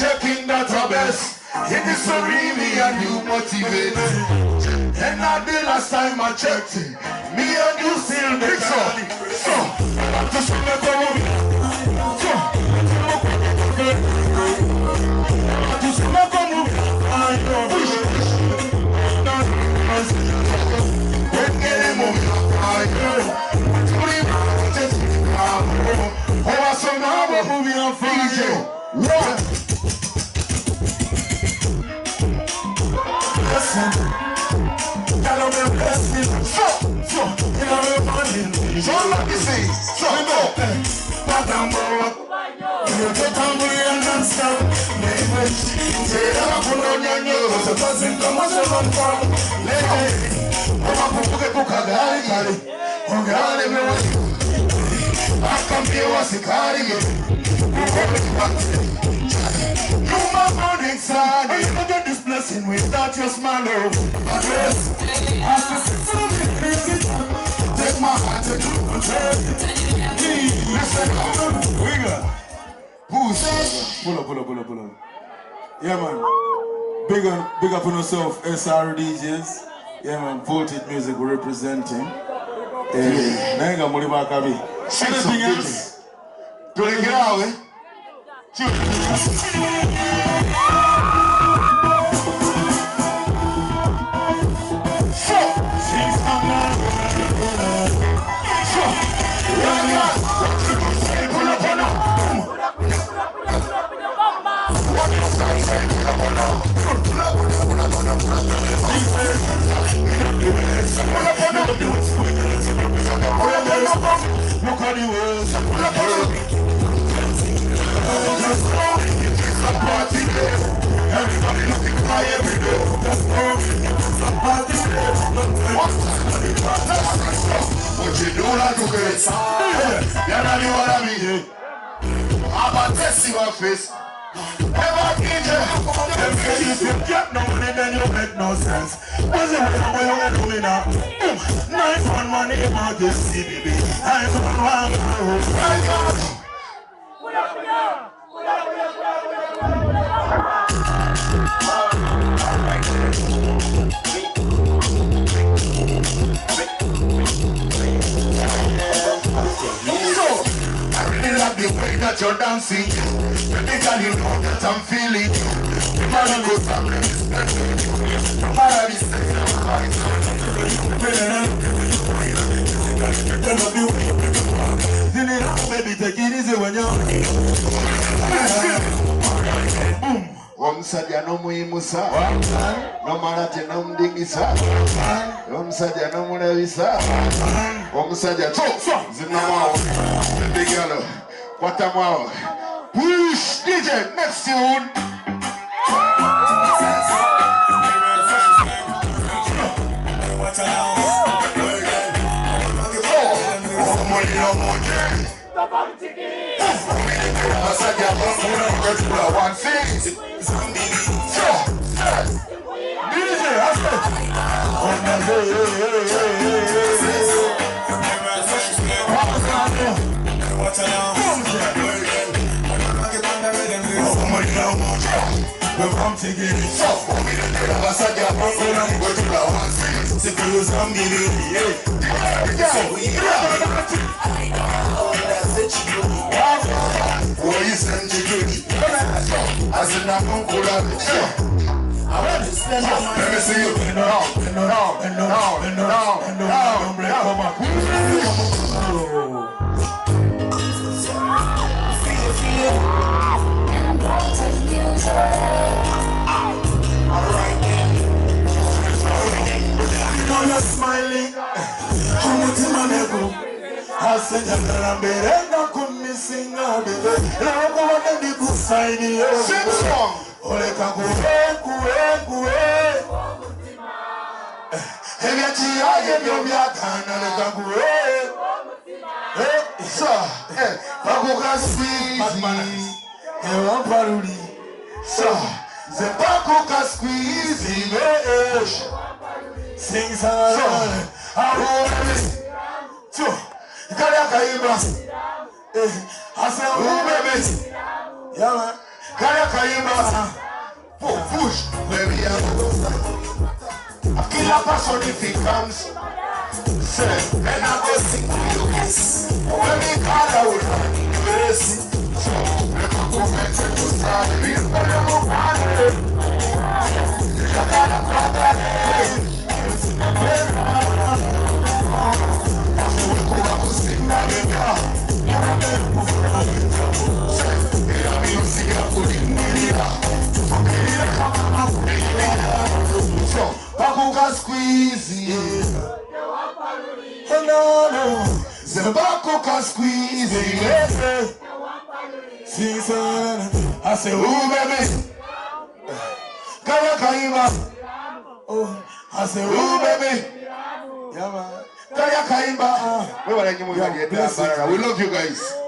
Checking database. It is so really and you motivate. And not the last time I checked it, me and you still mix up. So, I'm just gonna go on. So, I'm just gonna go on. I know. Get him over. I know. Oh, so now we're moving on for you. What? This blessing without your smile. Take my heart to do listen, wiggle. Boost. Pull up. Yeah, man. Big up on yourself, SR DJs. Yeah, man. Voted music we're representing. Anything else? Do they get out, eh? Look at the words. Everybody looking cry every day. What you do not do great. You're not the one I mean. I'm a test in my face. Never if you get no money, then you make no sense. What's the way you do me now? Nice one money, emergency, baby. I'm on one. The way that you're dancing, girl, you know that I'm feeling. Baby, take it easy when you're Omsaja no muimusa, no marate no mdingisa, Omsaja no munavisa, Omsaja zinamao, big yellow. What am I? Push DJ, next tune. One thing. come together. So, we the dead of a saga, I'm going to go to the one thing. Secure some million, yeah. Boy, you send you I said, I'm going to go I want to spend my money. Let me see you. Don't break come up. Alright then. Now you're smiling. How much in my nego? I said I'm better not come missing now, baby. Now I'm going to be good side here. Sing song. Ole kuwe. Ebi ti aye mi o mi akana le kuwe. So, bakuka squeeze. Ewa paruri. So, ze bakuka squeeze. Sing song. So, kaya kaiba. I say who baby? Yeah man. Kaya kaiba. Push, baby, I kill a person if he comes. Say, and I go sing to you. When we call I will run into this. So, let me go back to the start. Please, but I'm not going so, Bakuka squeeze, no, Bakuka squeeze, I say, who baby? Kaya Kaima, oh, I say, who baby? Kaya Kaima, we love you guys.